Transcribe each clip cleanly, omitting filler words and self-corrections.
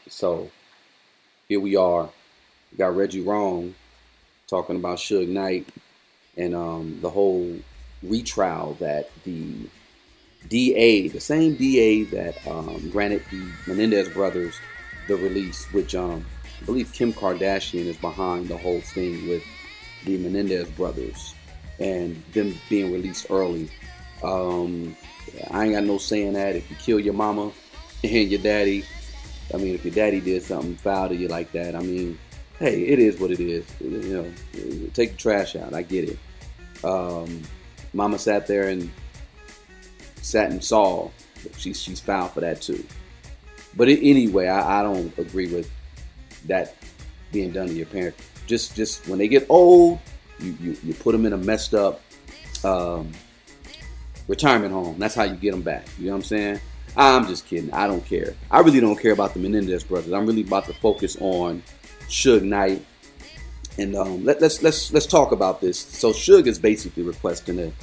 So here we are. We got Reggie Wrong talking about Suge Knight and the whole retrial that the DA, the same DA that granted the Menendez brothers the release, which I believe Kim Kardashian is behind the whole thing with the Menendez brothers and them being released early. Um, I ain't got no saying that. If you kill your mama and your daddy, I mean, if your daddy did something foul to you like that, I mean, hey, it is what it is. Take the trash out. I get it. Um, Mama sat there and sat and saw. She's foul for that too. But anyway, I don't agree with that being done to your parents. Just when they get old, you put them in a messed up um, retirement home. That's how you get them back. You know what I'm saying? I'm just kidding. I don't care. I really don't care about the Menendez brothers. I'm really about to focus on Suge Knight. And let's talk about this. So Suge is basically requesting a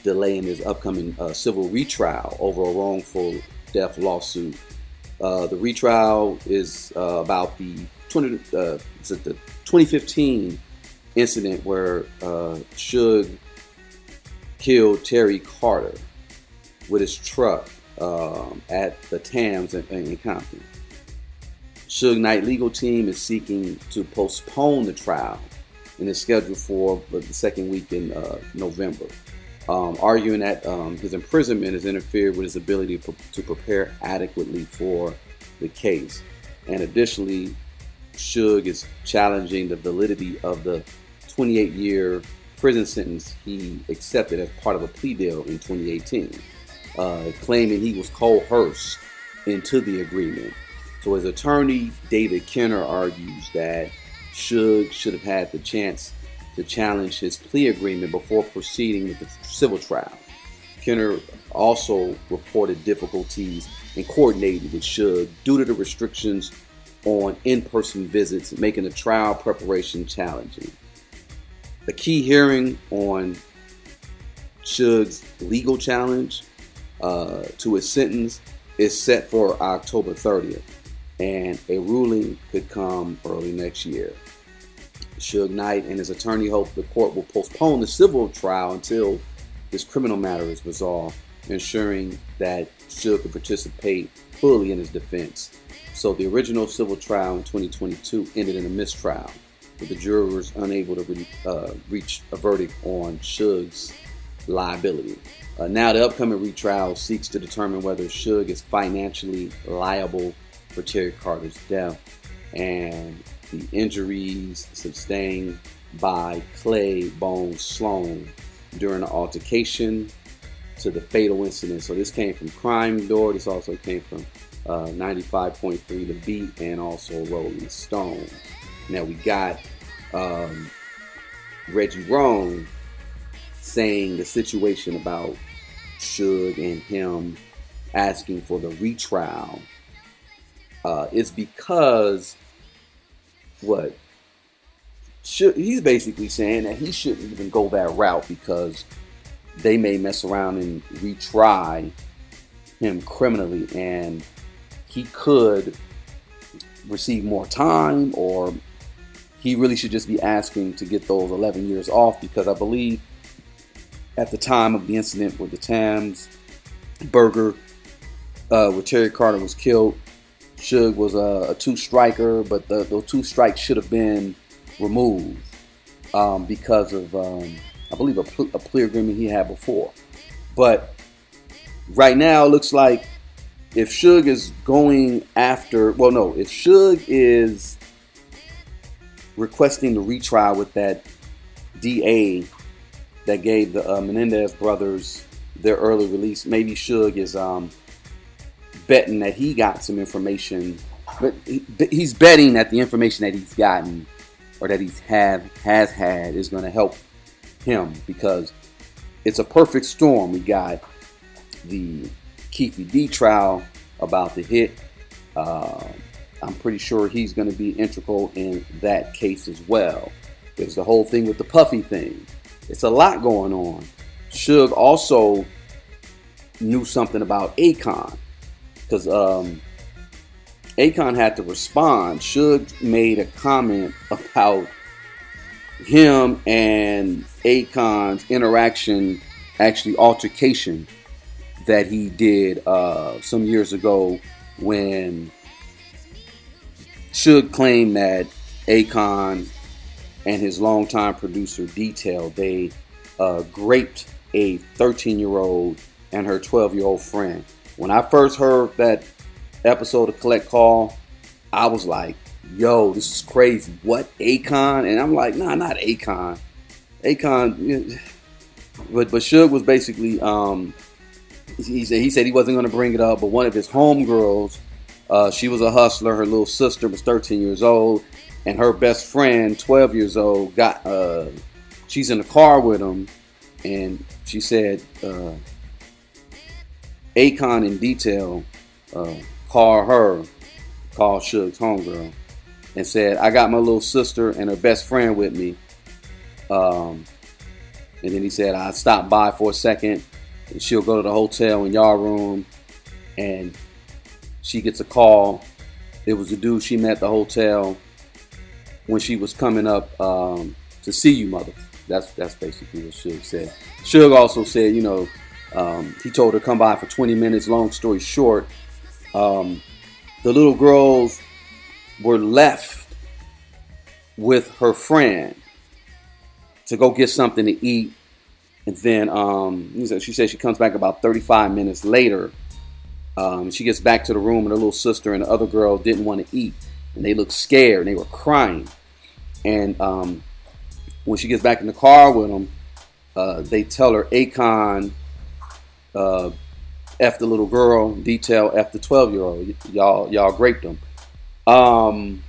delay in his upcoming civil retrial over a wrongful death lawsuit. The retrial is about the 2015 incident where Suge killed Terry Carter with his truck at the Tams in Compton. Suge Knight legal team is seeking to postpone the trial and is scheduled for the second week in November, arguing that his imprisonment has interfered with his ability to prepare adequately for the case. And additionally, Suge is challenging the validity of the 28-year prison sentence he accepted as part of a plea deal in 2018, claiming he was coerced into the agreement. So his attorney, David Kenner, argues that Suge should have had the chance to challenge his plea agreement before proceeding with the civil trial. Kenner also reported difficulties in coordinating with Suge due to the restrictions on in-person visits, making the trial preparation challenging. The key hearing on Suge's legal challenge to his sentence is set for October 30th, and a ruling could come early next year. Suge Knight and his attorney hope the court will postpone the civil trial until this criminal matter is resolved, ensuring that Suge can participate fully in his defense. So the original civil trial in 2022 ended in a mistrial, with the jurors unable to reach a verdict on Suge's liability. Now the upcoming retrial seeks to determine whether Suge is financially liable for Terry Carter's death and the injuries sustained by Clay Bones Sloan during the altercation to the fatal incident. So this came from Crime Door. This also came from 95.3 The Beat and also Rolling Stone. Now we got Reggie Wrong saying the situation about Suge and him asking for the retrial is because he's basically saying that he shouldn't even go that route because they may mess around and retry him criminally and he could receive more time, or he really should just be asking to get those 11 years off, because I believe at the time of the incident with the Tams burger where Terry Carter was killed, Suge was a two-striker, but those two strikes should have been removed because of, I believe, a plea agreement he had before. But right now, it looks like if Suge is going after, if Suge is requesting the retrial with that DA that gave the Menendez brothers their early release, maybe Suge is betting that he got some information, but he's betting that the information that he's gotten or that has had is going to help him, because it's a perfect storm. We got the Keefe D trial about to hit. I'm pretty sure he's going to be integral in that case as well. There's the whole thing with the Puffy thing. It's a lot going on. Suge also knew something about Akon, because Akon had to respond. Suge made a comment about him and Akon's interaction, actually altercation, that he did some years ago when Suge claimed that Akon and his longtime producer Detail, they raped a 13-year-old and her 12-year-old friend. When I first heard that episode of Collect Call, I was like, yo, this is crazy. What, Akon? And I'm like, nah, not Akon. Akon, but Suge was basically, he said he wasn't going to bring it up, but one of his homegirls, she was a hustler. Her little sister was 13 years old, and her best friend, 12 years old, she's in the car with him, and she said, Akon in Detail called Suge's homegirl, and said, I got my little sister and her best friend with me. And then he said, I stopped by for a second, and she'll go to the hotel in your room, and she gets a call. It was the dude she met at the hotel when she was coming up to see you, mother. That's basically what Suge said. Suge also said, he told her to come by for 20 minutes. Long story short, the little girls were left with her friend to go get something to eat. And then she said she comes back about 35 minutes later. She gets back to the room, and her little sister and the other girl didn't want to eat. And they looked scared, and they were crying. And when she gets back in the car with them, they tell her Akon F the little girl, Detail F the 12-year-old. Y'all raped them. All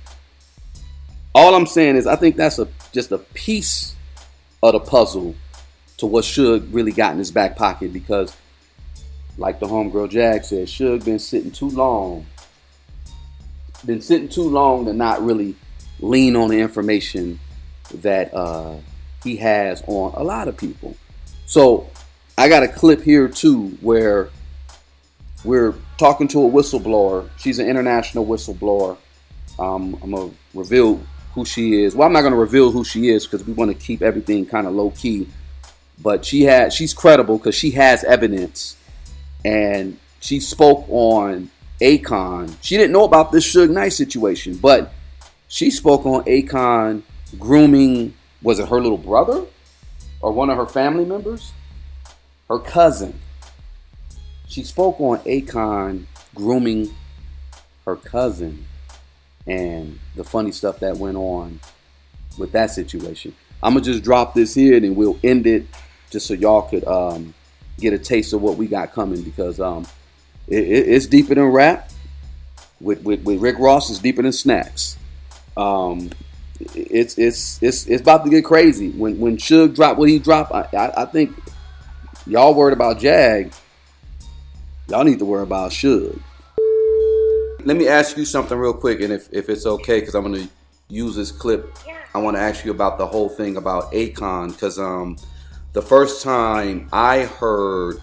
I'm saying is I think that's just a piece of the puzzle to what Suge really got in his back pocket, because, like the homegirl Jag said, Suge been sitting too long to not really lean on the information that he has on a lot of people. So I got a clip here too where we're talking to a whistleblower. She's an international whistleblower. I'm gonna reveal who she is. Well, I'm not gonna reveal who she is because we want to keep everything kind of low key. But she's credible because she has evidence, and she spoke on Akon. She didn't know about this Suge Knight situation, but she spoke on Akon grooming. Was it her little brother or one of her family members? Her cousin. She spoke on Akon grooming her cousin and the funny stuff that went on with that situation. I'm going to just drop this here and then we'll end it just so y'all could get a taste of what we got coming, because it's deeper than rap. With Rick Ross, it's deeper than snacks. It's about to get crazy. When Suge dropped what he dropped, I think y'all worried about Jag. Y'all need to worry about Suge. Let me ask you something real quick, and if it's okay, because I'm going to use this clip. Yeah. I want to ask you about the whole thing about Akon, because the first time I heard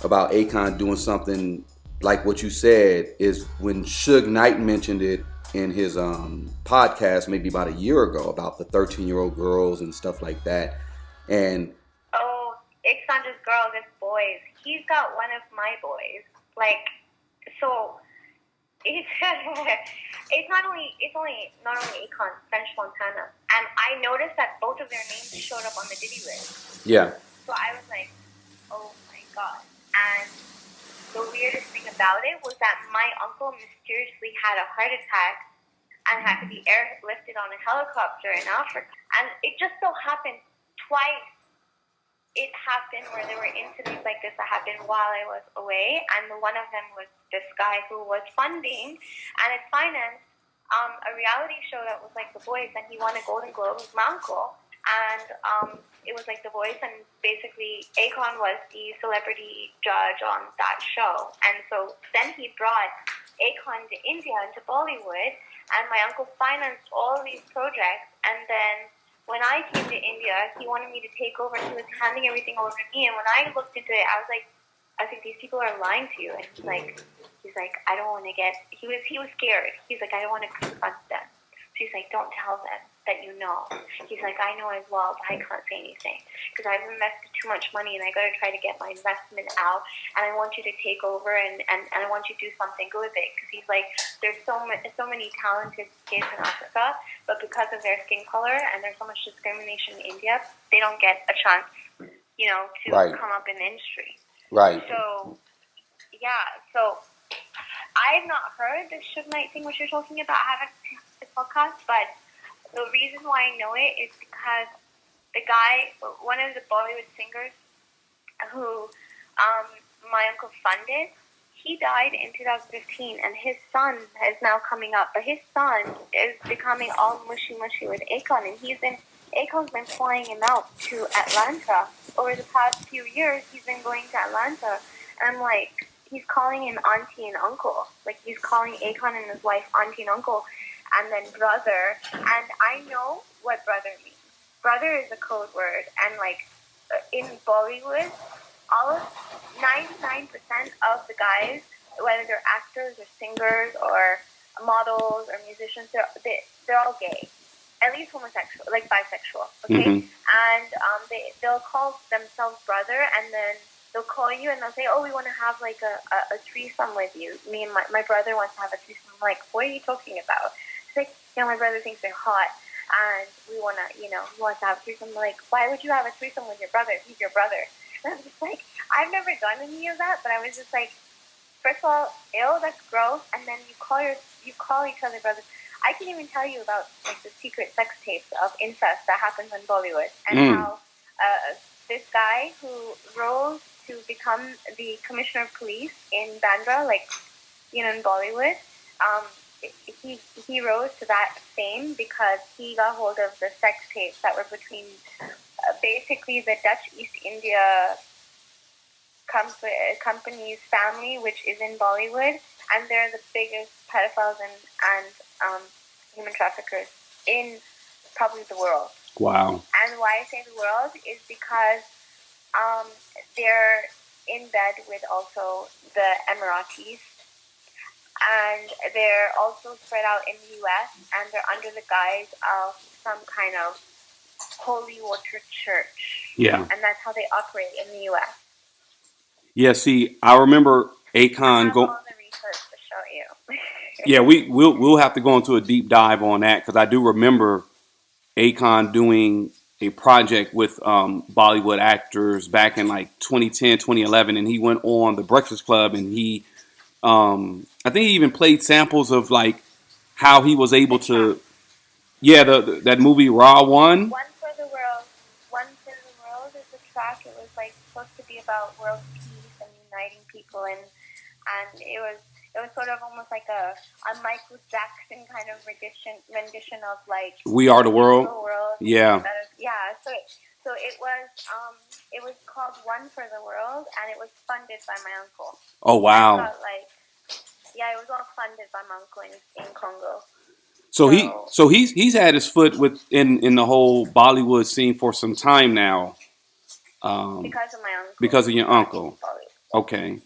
about Akon doing something like what you said is when Suge Knight mentioned it in his podcast maybe about a year ago about the 13-year-old girls and stuff like that. And it's not just girls, it's boys. He's got one of my boys. It's not only Akon, French Montana, and I noticed that both of their names showed up on the Diddy list. Yeah. So I was like, oh my god. And the weirdest thing about it was that my uncle mysteriously had a heart attack and had to be airlifted on a helicopter in Africa. And it just so happened twice. It happened where there were incidents like this that happened while I was away, and one of them was this guy who was funding and it financed a reality show that was like The Voice, and he won a Golden Globe with my uncle, and it was like The Voice, and basically Akon was the celebrity judge on that show, and so then he brought Akon to India, to Bollywood, and my uncle financed all these projects, and then when I came to India, he wanted me to take over, and he was handing everything over to me. And when I looked into it, I was like, these people are lying to you. And he's he's like, I don't want to get. He was scared. He's like, I don't want to confront them. So he's like, don't tell them that you know. He's like, I know as well, but I can't say anything because I've invested too much money and I got to try to get my investment out. And I want you to take over and I want you to do something good with it because he's like, there's so many talented kids in Africa, but because of their skin color and there's so much discrimination in India, they don't get a chance, to come up in the industry. Right. So, yeah. So I've not heard the Suge Knight thing, which you're talking about. I haven't seen the podcast, but the reason why I know it is because the guy, one of the Bollywood singers who my uncle funded, he died in 2015, and his son is now coming up. But his son is becoming all mushy with Akon, and Akon's been flying him out to Atlanta. Over the past few years, he's been going to Atlanta, and I'm like, he's calling him auntie and uncle. Like, he's calling Akon and his wife auntie and uncle, and then brother. And I know what brother means. Brother is a code word, and in Bollywood, all of 99% of the guys, whether they're actors or singers or models or musicians, they're all gay. At least homosexual, like bisexual, okay? Mm-hmm. And they'll call themselves brother, and then they'll call you and they'll say, oh, we want to have like a threesome with you. Me and my brother wants to have a threesome. I'm like, what are you talking about? It's like, my brother thinks they're hot, and we want to, he wants to have a threesome. I'm like, why would you have a threesome with your brother? He's your brother. And I'm just like, I've never done any of that, but I was just like, first of all, ew, that's gross. And then you call each other brothers. I can even tell you about the secret sex tapes of incest that happens in Bollywood, and how this guy who rose to become the commissioner of police in Bandra, in Bollywood, he rose to that fame because he got hold of the sex tapes that were between basically the Dutch East India company's family, which is in Bollywood, and they're the biggest pedophiles and human traffickers in probably the world. Wow. And why I say the world is because they're in bed with also the Emiratis, and they're also spread out in the U.S., and they're under the guise of some kind of holy water church. Yeah. And that's how they operate in the U.S. Yeah, see, I remember Akon all the research to show you. Yeah, we'll have to go into a deep dive on that because I do remember Akon doing a project with Bollywood actors back in 2010, 2011, and he went on The Breakfast Club, and he, I think he even played samples of how he was able to, that movie Raw One. One for the World. One for the World is a track. It was supposed to be about world peace and uniting people, and it was sort of almost like a Michael Jackson kind of rendition of We Are the World. Yeah. So it was called One for the World, and it was funded by my uncle. Oh wow. It was all funded by my uncle in Congo. So he's had his foot in the whole Bollywood scene for some time now. Because of my uncle. Because of your uncle. Okay.